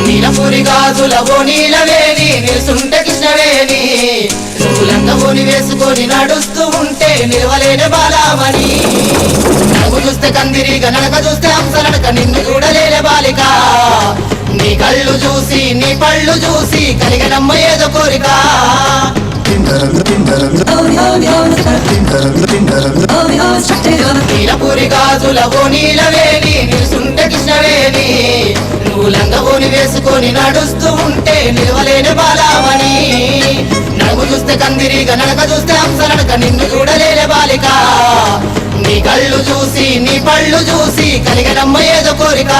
నీలపూరి గాజులవో నీలవేణి నిలుసుంటే కృష్ణవేణి నువ్వు లంగవోని వేసుకొని నడుస్తూ ఉంటే నిలవలేని బాలామణి నవ్వు చూస్తే కందిరిగా నడక చూస్తే హంస నడక నిన్ను చూడలేని బాలిక నీ కళ్ళు చూసి నీ పళ్ళు చూసి కలిగనమ్మ ఏదో కోరిక నీలపూరి గాజులవో నీలవేణి నిలుసుంటే కృష్ణవేణి నువ్వు లంగవోని వేసుకొని నడుస్తూ ఉంటే నిలవలేని బాలామణి నడుము చూస్తే కందిరిగా నడక చూస్తే హంస నడక నిన్ను చూడలేని బాలిక నీ కళ్ళు చూసి నీ పళ్ళు చూసి కలిగనమ్మ ఏదో కోరిక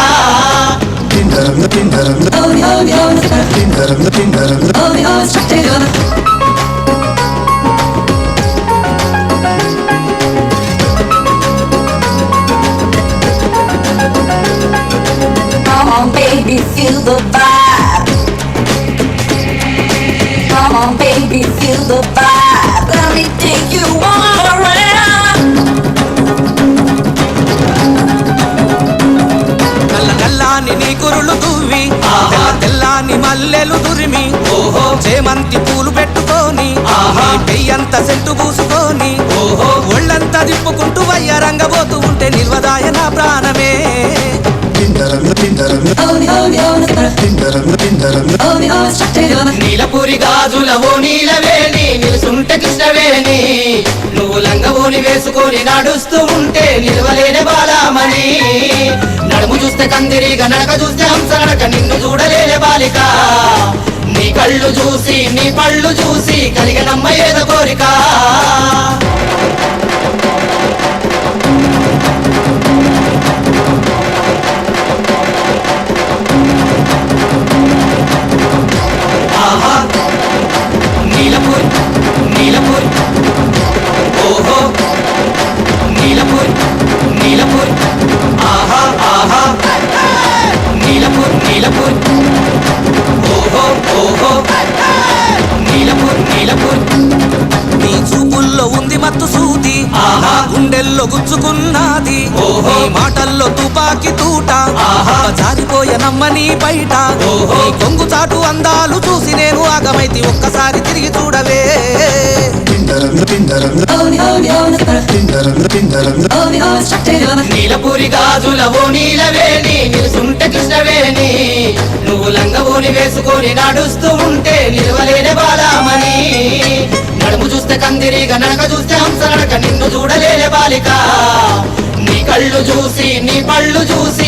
Come on, baby, feel the vibe. Come on, baby, feel the vibe. Let me take you all around. నల్లని నీ కురులు దువ్వి తెల్లని మల్లెలు దురిమి చేమంతి పూలు పెట్టుకొని పెయ్యంత సెంటు పూసుకొని ఒళ్ళంతా తిప్పుకుంటూ వయ్యారంగబోతూ ఉంటే నిల్వదాయ నా ప్రాణమే నీలపూరి గాజులవో నీలవేణి నిలుసుంటే కృష్ణవేణి నువ్వు లంగవోని వేసుకొని నడుస్తూ ఉంటే నిలవలేని బాలామణి నడుము చూస్తే కందిరిగా నడక చూస్తే హంస నడక నిన్ను చూడలేని బాలిక నీ కళ్ళు చూసి నీ పళ్ళు చూసి కలిగనమ్మ ఏదో కోరిక నీలపూరి నీలపూరి ఓహో నీలపూరి నీలపూరి ఆహా ఆహా నీలపూరి నీలపూరి ఓహో ఓహో నీలపూరి నీలపూరి నీ చూపుల్లో ఉంది మత్తు సూది గుండెల్లో గుచ్చుకున్నది ఓహో మాటల్లో తుపాకి తూట జారిపోయనమ్మ నీ బయట నీ కొంగు చాటు అందాలు చూసి నేను ఆగమైతి ఒక్కసారి తిరిగి చూడవే నీలపూరి గాజులవో నీలవేణి నిలుసుంటే కృష్ణవేణి నువ్వు లంగవోని వేసుకొని నడుస్తూ ఉంటే నిలవలేని బాలామణి నడుము చూస్తే కందిరిగా నడక చూస్తే హంస నడక నిన్ను చూడలేని బాలిక నీ కళ్ళు చూసి నీ పళ్ళు చూసి